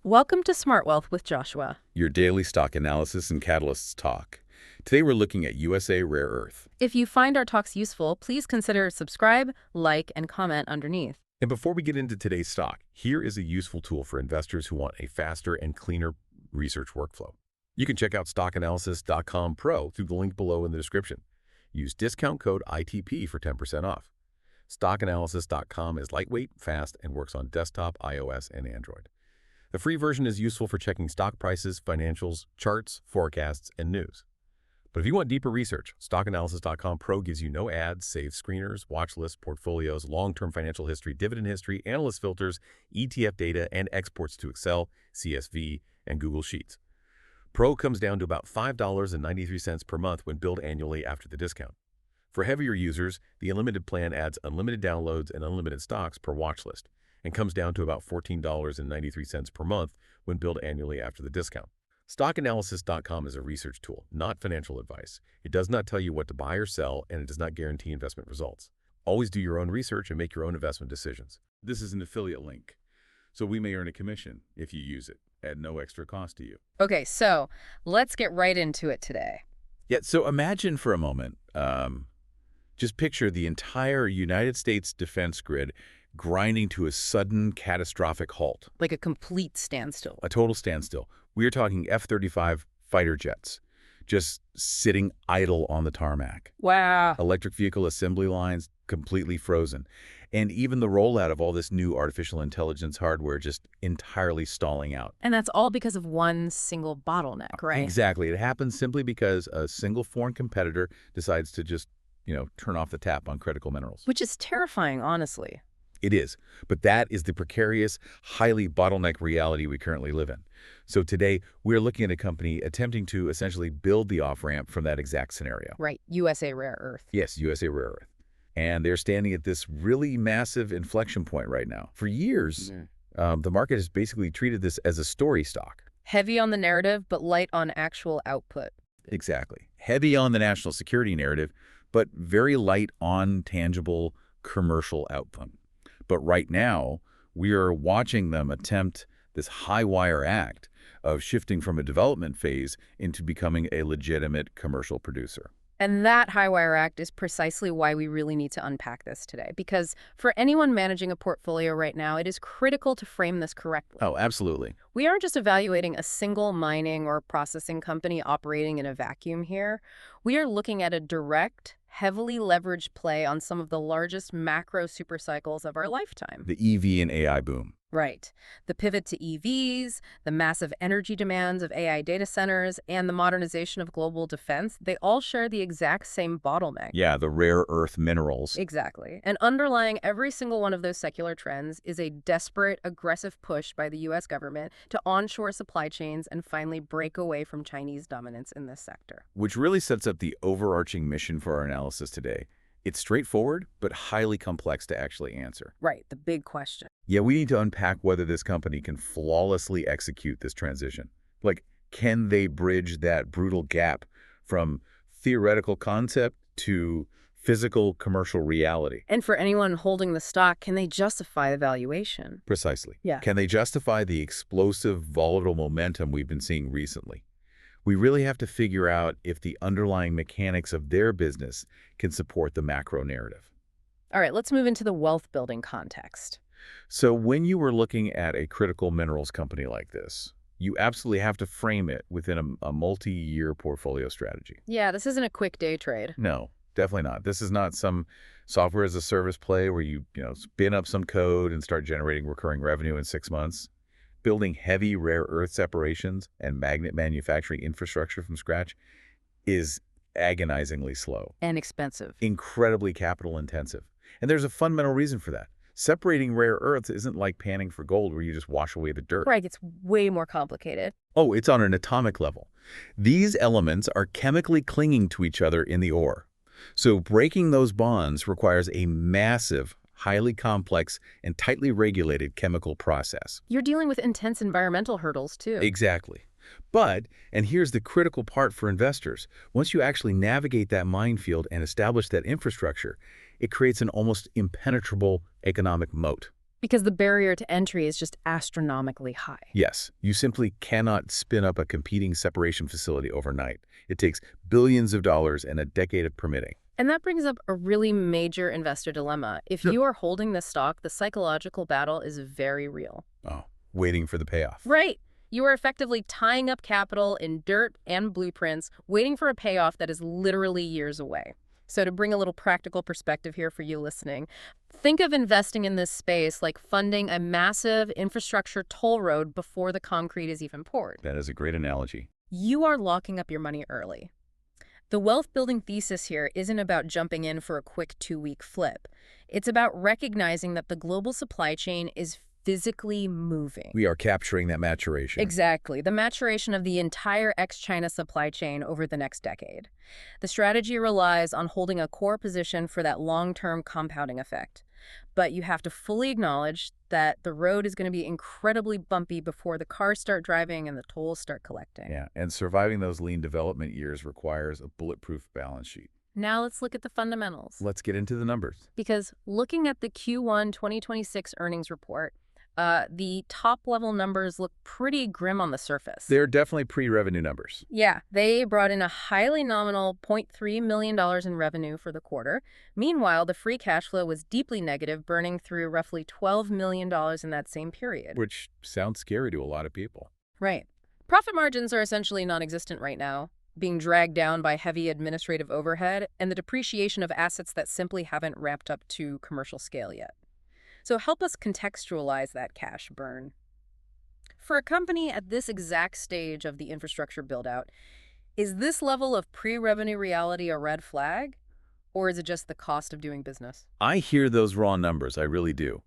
Welcome to Smart Wealth with Joshua. Your daily stock analysis and catalysts talk. Today we're looking at USA Rare Earth. If you find our talks useful, please consider subscribe, like, and comment underneath. And before we get into today's stock, here is a useful tool for investors who want a faster and cleaner research workflow. You can check out stockanalysis.com Pro through the link below in the description. Use discount code ITP for 10% off. Stockanalysis.com is lightweight, fast, and works on desktop, iOS, and Android. The free version is useful for checking stock prices, financials, charts, forecasts, and news. But if you want deeper research, stockanalysis.com Pro gives you no ads, saves screeners, watch lists, portfolios, long-term financial history, dividend history, analyst filters, ETF data, and exports to Excel, CSV, and Google Sheets. Pro comes down to about $5.93 per month when billed annually after the discount. For heavier users, the unlimited plan adds unlimited downloads and unlimited stocks per watch list, and comes down to about $14.93 per month when billed annually after the discount. StockAnalysis.com is a research tool, not financial advice. It does not tell you what to buy or sell, and it does not guarantee investment results. Always do your own research and make your own investment decisions. This is an affiliate link, so we may earn a commission if you use it at no extra cost to you. Okay, so let's get right into it today. Yeah, so imagine for a moment, just picture the entire United States defense grid grinding to a sudden catastrophic halt. Like a complete standstill. A total standstill. We are talking F-35 fighter jets just sitting idle on the tarmac. Wow. Electric vehicle assembly lines completely frozen. And even the rollout of all this new artificial intelligence hardware just entirely stalling out. And that's all because of one single bottleneck, right? Exactly. It happens simply because a single foreign competitor decides to just, turn off the tap on critical minerals. Which is terrifying, honestly. It is, but that is the precarious, highly bottleneck reality we currently live in. So today, we're looking at a company attempting to essentially build the off-ramp from that exact scenario. Right, USA Rare Earth. Yes, USA Rare Earth. And they're standing at this really massive inflection point right now. For years, the market has basically treated this as a story stock. Heavy on the narrative, but light on actual output. Exactly. Heavy on the national security narrative, but very light on tangible commercial output. But right now, we are watching them attempt this high-wire act of shifting from a development phase into becoming a legitimate commercial producer. And that high-wire act is precisely why we really need to unpack this today. Because for anyone managing a portfolio right now, it is critical to frame this correctly. Oh, absolutely. We aren't just evaluating a single mining or processing company operating in a vacuum here. We are looking at a direct, heavily leveraged play on some of the largest macro supercycles of our lifetime. The EV and AI boom. Right. The pivot to EVs, the massive energy demands of AI data centers, and the modernization of global defense, they all share the exact same bottleneck. Yeah, the rare earth minerals. Exactly. And underlying every single one of those secular trends is a desperate, aggressive push by the U.S. government to onshore supply chains and finally break away from Chinese dominance in this sector. Which really sets up the overarching mission for our analysis today. It's straightforward, but highly complex to actually answer. Right, the big question. Yeah, we need to unpack whether this company can flawlessly execute this transition. Like, can they bridge that brutal gap from theoretical concept to physical commercial reality? And for anyone holding the stock, can they justify the valuation? Precisely. Yeah. Can they justify the explosive, volatile momentum we've been seeing recently? We really have to figure out if the underlying mechanics of their business can support the macro narrative. All right, let's move into the wealth building context. So when you were looking at a critical minerals company like this, you absolutely have to frame it within a multi-year portfolio strategy. Yeah, this isn't a quick day trade. No, definitely not. This is not some software as a service play where you spin up some code and start generating recurring revenue in 6 months. Building heavy rare earth separations and magnet manufacturing infrastructure from scratch is agonizingly slow. And expensive. Incredibly capital intensive. And there's a fundamental reason for that. Separating rare earths isn't like panning for gold where you just wash away the dirt. Right, it's way more complicated. Oh, it's on an atomic level. These elements are chemically clinging to each other in the ore. So breaking those bonds requires a massive, highly complex, and tightly regulated chemical process. You're dealing with intense environmental hurdles, too. Exactly. But, and here's the critical part for investors, once you actually navigate that minefield and establish that infrastructure, it creates an almost impenetrable economic moat. Because the barrier to entry is just astronomically high. Yes, you simply cannot spin up a competing separation facility overnight. It takes billions of dollars and a decade of permitting. And that brings up a really major investor dilemma. If Sure. you are holding this stock, the psychological battle is very real. Oh, waiting for the payoff. Right. You are effectively tying up capital in dirt and blueprints, waiting for a payoff that is literally years away. So to bring a little practical perspective here for you listening, think of investing in this space like funding a massive infrastructure toll road before the concrete is even poured. That is a great analogy. You are locking up your money early. The wealth-building thesis here isn't about jumping in for a quick 2-week flip. It's about recognizing that the global supply chain is physically moving. We are capturing that maturation. Exactly. The maturation of the entire ex-China supply chain over the next decade. The strategy relies on holding a core position for that long-term compounding effect. But you have to fully acknowledge that the road is going to be incredibly bumpy before the cars start driving and the tolls start collecting. Yeah, and surviving those lean development years requires a bulletproof balance sheet. Now let's look at the fundamentals. Let's get into the numbers. Because looking at the Q1 2026 earnings report, the top-level numbers look pretty grim on the surface. They're definitely pre-revenue numbers. Yeah, they brought in a highly nominal $0.3 million in revenue for the quarter. Meanwhile, the free cash flow was deeply negative, burning through roughly $12 million in that same period. Which sounds scary to a lot of people. Right. Profit margins are essentially non-existent right now, being dragged down by heavy administrative overhead and the depreciation of assets that simply haven't ramped up to commercial scale yet. So help us contextualize that cash burn. For a company at this exact stage of the infrastructure build-out, is this level of pre-revenue reality a red flag? Or is it just the cost of doing business? I hear those raw numbers, I really do.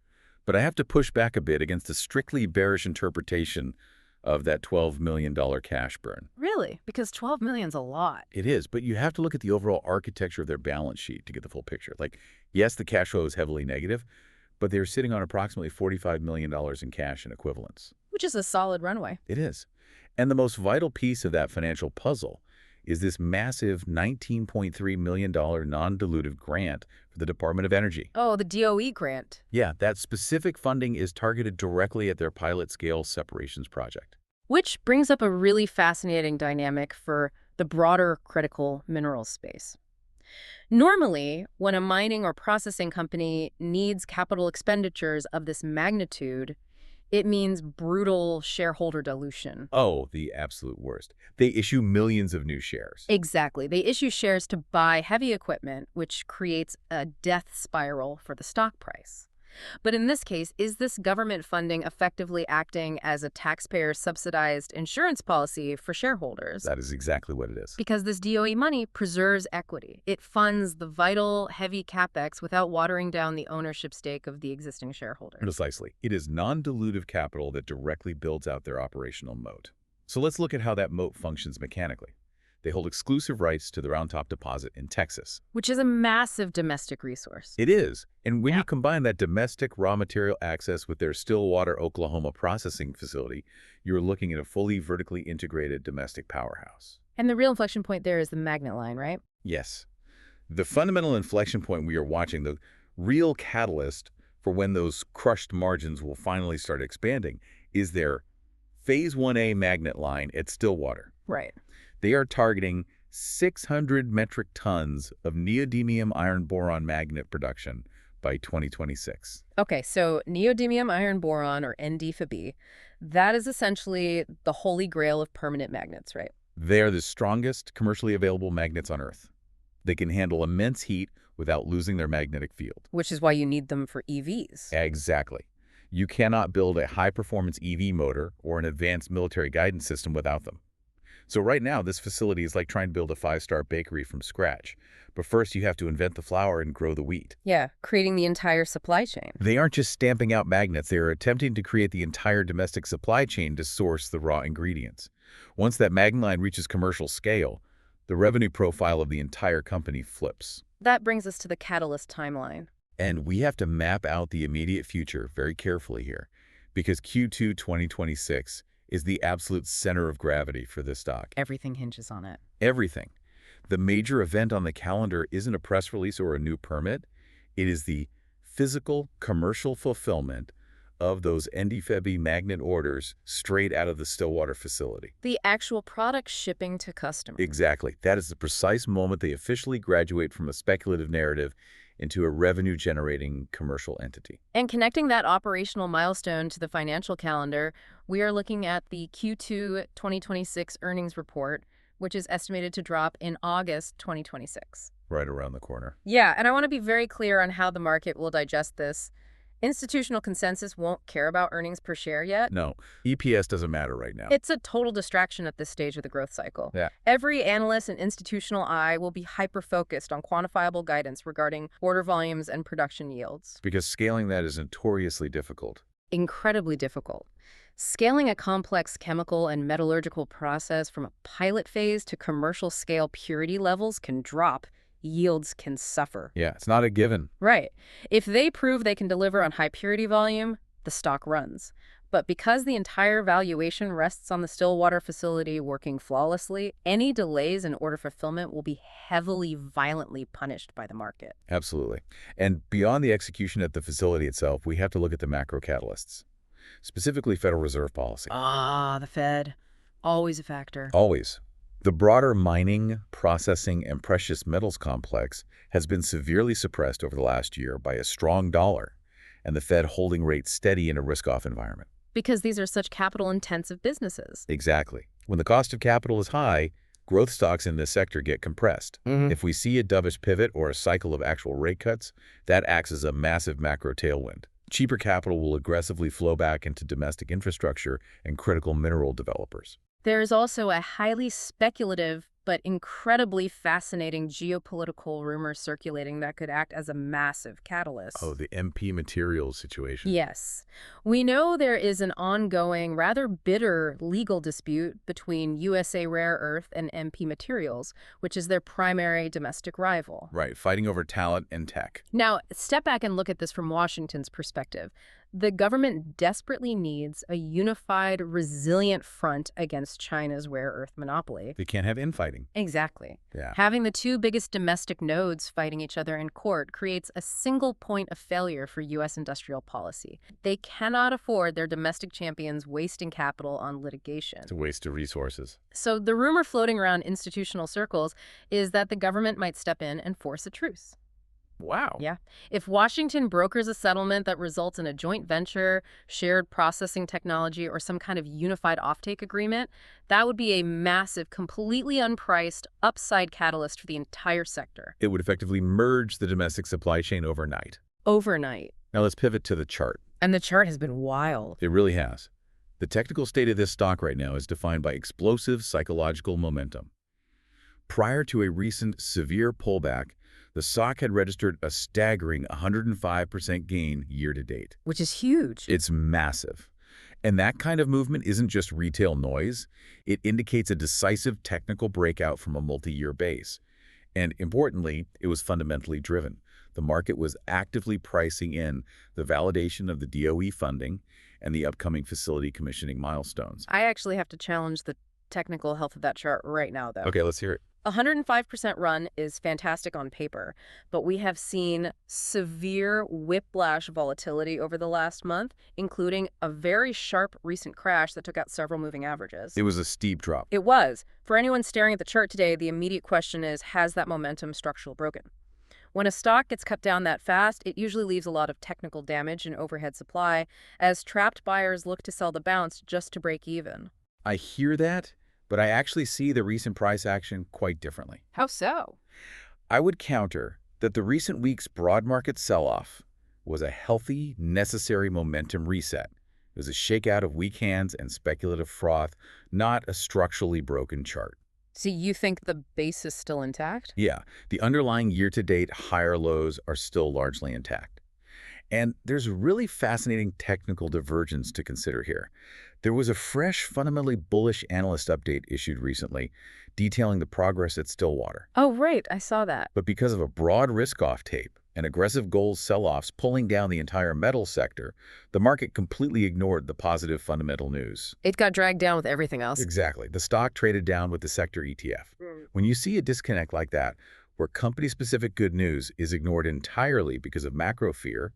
But I have to push back a bit against a strictly bearish interpretation of that $12 million cash burn. Really? Because $12 million's a lot. It is, but you have to look at the overall architecture of their balance sheet to get the full picture. Like, yes, the cash flow is heavily negative, but they're sitting on approximately $45 million in cash and equivalents. Which is a solid runway. It is. And the most vital piece of that financial puzzle is this massive $19.3 million non-dilutive grant for the Department of Energy. Oh, the DOE grant. Yeah, that specific funding is targeted directly at their pilot-scale separations project. Which brings up a really fascinating dynamic for the broader critical minerals space. Normally, when a mining or processing company needs capital expenditures of this magnitude, it means brutal shareholder dilution. Oh, the absolute worst. They issue millions of new shares. Exactly. They issue shares to buy heavy equipment, which creates a death spiral for the stock price. But in this case, is this government funding effectively acting as a taxpayer-subsidized insurance policy for shareholders? That is exactly what it is. Because this DOE money preserves equity. It funds the vital, heavy capex without watering down the ownership stake of the existing shareholders. Precisely. It is non-dilutive capital that directly builds out their operational moat. So let's look at how that moat functions mechanically. They hold exclusive rights to the Round Top deposit in Texas. Which is a massive domestic resource. It is. And when you combine that domestic raw material access with their Stillwater, Oklahoma processing facility, you're looking at a fully vertically integrated domestic powerhouse. And the real inflection point there is the magnet line, right? Yes. The fundamental inflection point we are watching, the real catalyst for when those crushed margins will finally start expanding, is their Phase 1A magnet line at Stillwater. Right. They are targeting 600 metric tons of neodymium iron boron magnet production by 2026. Okay, so neodymium iron boron, or ND-Fb, that is essentially the holy grail of permanent magnets, right? They are the strongest commercially available magnets on Earth. They can handle immense heat without losing their magnetic field. Which is why you need them for EVs. Exactly. You cannot build a high-performance EV motor or an advanced military guidance system without them. So right now, this facility is like trying to build a 5-star bakery from scratch. But first, you have to invent the flour and grow the wheat. Yeah, creating the entire supply chain. They aren't just stamping out magnets. They are attempting to create the entire domestic supply chain to source the raw ingredients. Once that magnet line reaches commercial scale, the revenue profile of the entire company flips. That brings us to the catalyst timeline. And we have to map out the immediate future very carefully here, because Q2 2026 is the absolute center of gravity for this stock. Everything hinges on it. Everything. The major event on the calendar isn't a press release or a new permit. It is the physical commercial fulfillment of those NDFeB magnet orders straight out of the Stillwater facility. The actual product shipping to customers. Exactly. That is the precise moment they officially graduate from a speculative narrative into a revenue-generating commercial entity. And connecting that operational milestone to the financial calendar, we are looking at the Q2 2026 earnings report, which is estimated to drop in August 2026. Right around the corner. Yeah, and I want to be very clear on how the market will digest this. Institutional consensus won't care about earnings per share yet. No, EPS doesn't matter right now. It's a total distraction at this stage of the growth cycle. Yeah. Every analyst and institutional eye will be hyper-focused on quantifiable guidance regarding order volumes and production yields. Because scaling that is notoriously difficult. Incredibly difficult. Scaling a complex chemical and metallurgical process from a pilot phase to commercial scale purity levels can drop. Yields can suffer. Yeah, it's not a given. Right. If they prove they can deliver on high purity volume, the stock runs. But because the entire valuation rests on the Stillwater facility working flawlessly, any delays in order fulfillment will be heavily, violently punished by the market. Absolutely. And beyond the execution at the facility itself, we have to look at the macro catalysts, specifically Federal Reserve policy. The Fed. Always a factor. Always. The broader mining, processing, and precious metals complex has been severely suppressed over the last year by a strong dollar and the Fed holding rates steady in a risk-off environment. Because these are such capital-intensive businesses. Exactly. When the cost of capital is high, growth stocks in this sector get compressed. If we see a dovish pivot or a cycle of actual rate cuts, that acts as a massive macro tailwind. Cheaper capital will aggressively flow back into domestic infrastructure and critical mineral developers. There is also a highly speculative but incredibly fascinating geopolitical rumor circulating that could act as a massive catalyst. Oh, the MP materials situation. Yes. We know there is an ongoing, rather bitter legal dispute between USA Rare Earth and MP Materials, which is their primary domestic rival. Right, fighting over talent and tech. Now, step back and look at this from Washington's perspective. The government desperately needs a unified, resilient front against China's rare earth monopoly. They can't have infighting. Exactly. Yeah. Having the two biggest domestic nodes fighting each other in court creates a single point of failure for U.S. industrial policy. They cannot afford their domestic champions wasting capital on litigation. It's a waste of resources. So the rumor floating around institutional circles is that the government might step in and force a truce. Wow. Yeah. If Washington brokers a settlement that results in a joint venture, shared processing technology, or some kind of unified offtake agreement, that would be a massive, completely unpriced, upside catalyst for the entire sector. It would effectively merge the domestic supply chain overnight. Overnight. Now let's pivot to the chart. And the chart has been wild. It really has. The technical state of this stock right now is defined by explosive psychological momentum. Prior to a recent severe pullback, the stock had registered a staggering 105% gain year-to-date. Which is huge. It's massive. And that kind of movement isn't just retail noise. It indicates a decisive technical breakout from a multi-year base. And importantly, it was fundamentally driven. The market was actively pricing in the validation of the DOE funding and the upcoming facility commissioning milestones. I actually have to challenge the technical health of that chart right now, though. Okay, let's hear it. 105% run is fantastic on paper, but we have seen severe whiplash volatility over the last month, including a very sharp recent crash that took out several moving averages. It was a steep drop. It was. For anyone staring at the chart today, the immediate question is, has that momentum structural broken? When a stock gets cut down that fast, it usually leaves a lot of technical damage and overhead supply, as trapped buyers look to sell the bounce just to break even. I hear that, but I actually see the recent price action quite differently. How so? I would counter that the recent week's broad market sell-off was a healthy, necessary momentum reset. It was a shakeout of weak hands and speculative froth, not a structurally broken chart. So you think the base is still intact? Yeah, the underlying year-to-date higher lows are still largely intact. And there's a really fascinating technical divergence to consider here. There was a fresh, fundamentally bullish analyst update issued recently detailing the progress at Stillwater. Oh, right. I saw that. But because of a broad risk-off tape and aggressive gold sell-offs pulling down the entire metal sector, the market completely ignored the positive fundamental news. It got dragged down with everything else. Exactly. The stock traded down with the sector ETF. When you see a disconnect like that, Where company-specific good news is ignored entirely because of macro fear,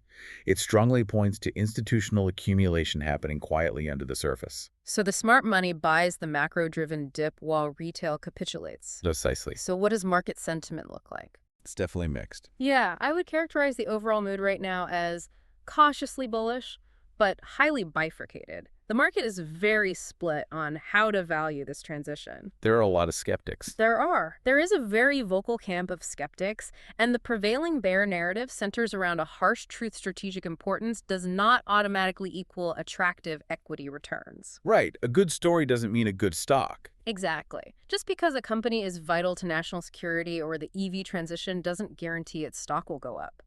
it strongly points to institutional accumulation happening quietly under the surface. So the smart money buys the macro-driven dip while retail capitulates. Precisely. So what does market sentiment look like? It's definitely mixed. Yeah, I would characterize the overall mood right now as cautiously bullish, but highly bifurcated. The market is very split on how to value this transition. There are a lot of skeptics. There is a very vocal camp of skeptics, and the prevailing bear narrative centers around a harsh truth strategic importance does not automatically equal attractive equity returns. Right. A good story doesn't mean a good stock. Exactly. Just because a company is vital to national security or the EV transition doesn't guarantee its stock will go up.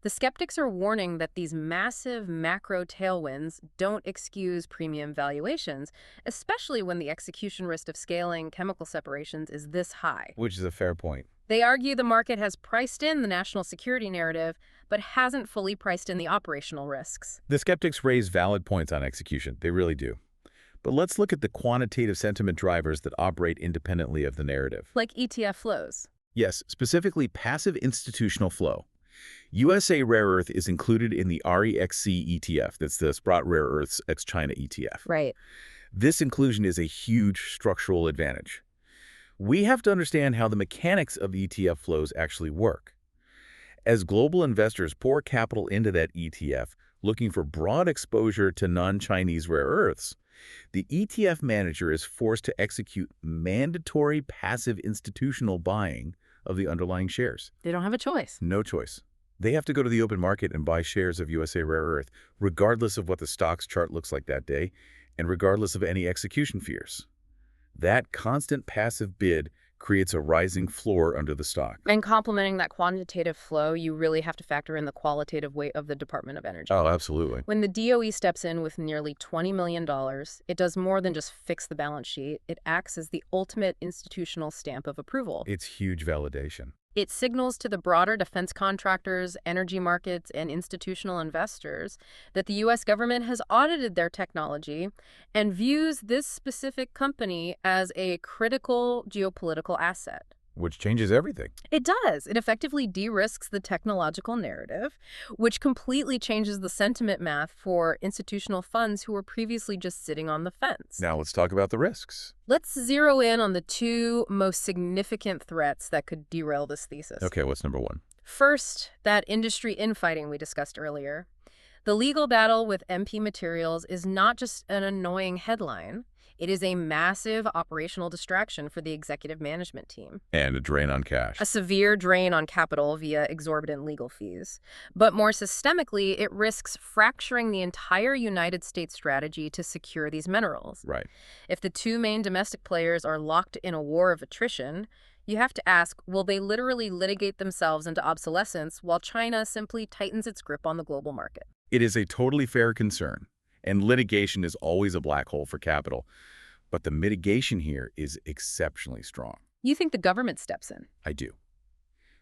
The skeptics are warning that these massive macro tailwinds don't excuse premium valuations, especially when the execution risk of scaling chemical separations is this high. Which is a fair point. They argue the market has priced in the national security narrative, but hasn't fully priced in the operational risks. The skeptics raise valid points on execution. They really do. But let's look at the quantitative sentiment drivers that operate independently of the narrative. Like ETF flows. Yes, specifically passive institutional flow. USA Rare Earth is included in the REXC ETF, that's the Sprott Rare Earths ex-China ETF. Right. This inclusion is a huge structural advantage. We have to understand how the mechanics of ETF flows actually work. As global investors pour capital into that ETF, looking for broad exposure to non-Chinese rare earths, the ETF manager is forced to execute mandatory passive institutional buying of the underlying shares. They don't have a choice. No choice. They have to go to the open market and buy shares of USA Rare Earth, regardless of what the stock's chart looks like that day, and regardless of any execution fears. That constant passive bid creates a rising floor under the stock. And complementing that quantitative flow, you really have to factor in the qualitative weight of the Department of Energy. Oh, absolutely. When the DOE steps in with nearly $20 million, it does more than just fix the balance sheet. It acts as the ultimate institutional stamp of approval. It's huge validation. It signals to the broader defense contractors, energy markets, and institutional investors that the U.S. government has audited their technology and views this specific company as a critical geopolitical asset. Which changes everything. It does. It effectively de-risks the technological narrative, which completely changes the sentiment math for institutional funds who were previously just sitting on the fence. Now let's talk about the risks. Let's zero in on the two most significant threats that could derail this thesis. Okay, what's number one? First, that industry infighting we discussed earlier. The legal battle with MP Materials is not just an annoying headline. It is a massive operational distraction for the executive management team. And a drain on cash. A severe drain on capital via exorbitant legal fees. But more systemically, it risks fracturing the entire United States strategy to secure these minerals. Right. If the two main domestic players are locked in a war of attrition, you have to ask, will they literally litigate themselves into obsolescence while China simply tightens its grip on the global market? It is a totally fair concern, and litigation is always a black hole for capital. But the mitigation here is exceptionally strong. You think the government steps in? I do.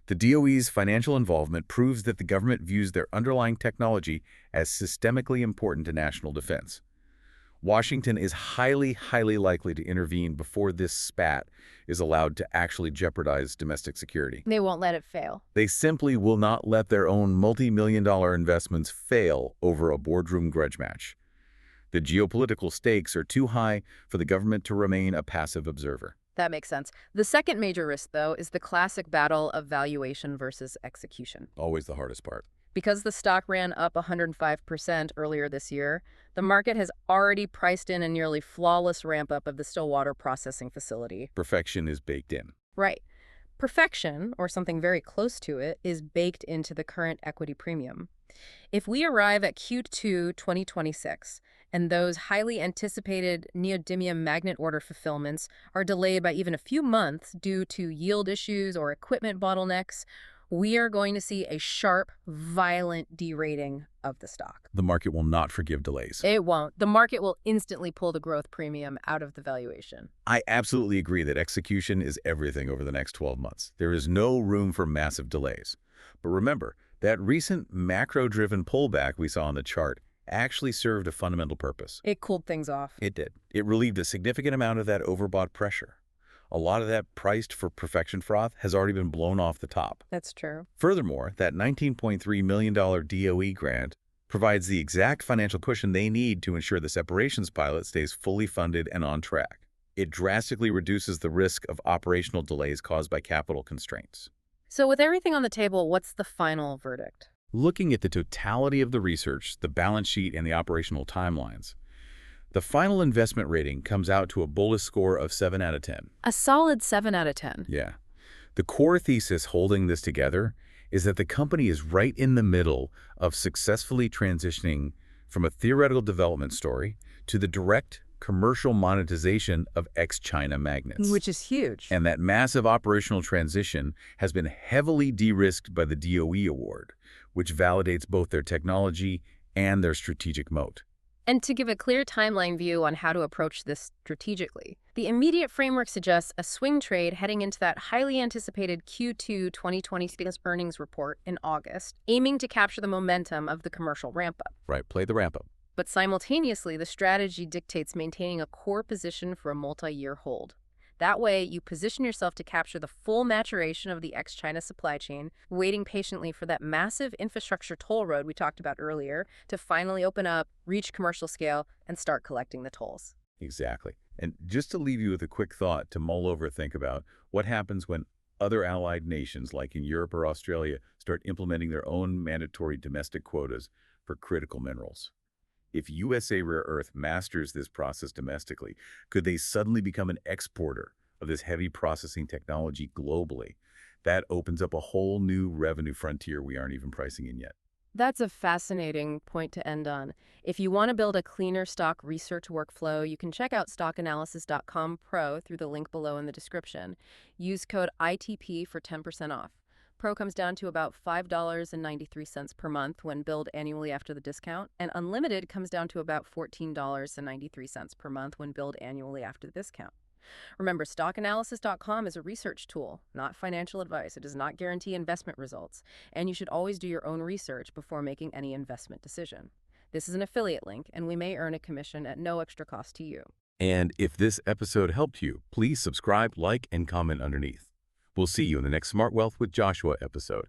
The DOE's financial involvement proves that the government views their underlying technology as systemically important to national defense. Washington is highly likely to intervene before this spat is allowed to actually jeopardize domestic security. They won't let it fail. They simply will not let their own multi-million-dollar investments fail over a boardroom grudge match. The geopolitical stakes are too high for the government to remain a passive observer. That makes sense. The second major risk, though, is the classic battle of valuation versus execution. Always the hardest part. Because the stock ran up 105% earlier this year, the market has already priced in a nearly flawless ramp-up of the Stillwater processing facility. Perfection is baked in. Right. Perfection, or something very close to it, is baked into the current equity premium. If we arrive at Q2 2026, and those highly anticipated neodymium magnet order fulfillments are delayed by even a few months due to yield issues or equipment bottlenecks, we are going to see a sharp, violent derating of the stock. The market will not forgive delays. It won't. The market will instantly pull the growth premium out of the valuation. I absolutely agree that execution is everything over the next 12 months. There is no room for massive delays. But remember, that recent macro-driven pullback we saw on the chart actually served a fundamental purpose. It cooled things off. It did. It relieved a significant amount of that overbought pressure. A lot of that priced for perfection froth has already been blown off the top. That's true. Furthermore, that $19.3 million DOE grant provides the exact financial cushion they need to ensure the separations pilot stays fully funded and on track. It drastically reduces the risk of operational delays caused by capital constraints. So with everything on the table, what's the final verdict? Looking at the totality of the research, the balance sheet, and the operational timelines, the final investment rating comes out to a bullish score of 7 out of 10. A solid 7 out of 10. Yeah. The core thesis holding this together is that the company is right in the middle of successfully transitioning from a theoretical development story to the direct commercial monetization of ex-China magnets. Which is huge. And that massive operational transition has been heavily de-risked by the DOE award, which validates both their technology and their strategic moat. And to give a clear timeline view on how to approach this strategically, the immediate framework suggests a swing trade heading into that highly anticipated Q2 2020 earnings report in August, aiming to capture the momentum of the commercial ramp-up. Right, play the ramp-up. But simultaneously, the strategy dictates maintaining a core position for a multi-year hold. That way, you position yourself to capture the full maturation of the ex-China supply chain, waiting patiently for that massive infrastructure toll road we talked about earlier to finally open up, reach commercial scale, and start collecting the tolls. Exactly. And just to leave you with a quick thought to mull over, think about what happens when other allied nations, like in Europe or Australia, start implementing their own mandatory domestic quotas for critical minerals. If USA Rare Earth masters this process domestically, could they suddenly become an exporter of this heavy processing technology globally? That opens up a whole new revenue frontier we aren't even pricing in yet. That's a fascinating point to end on. If you want to build a cleaner stock research workflow, you can check out stockanalysis.com Pro through the link below in the description. Use code ITP for 10% off. Pro comes down to about $5.93 per month when billed annually after the discount, and Unlimited comes down to about $14.93 per month when billed annually after the discount. Remember, stockanalysis.com is a research tool, not financial advice. It does not guarantee investment results, and you should always do your own research before making any investment decision. This is an affiliate link, and we may earn a commission at no extra cost to you. And if this episode helped you, please subscribe, like, and comment underneath. We'll see you in the next Smart Wealth with Joshua episode.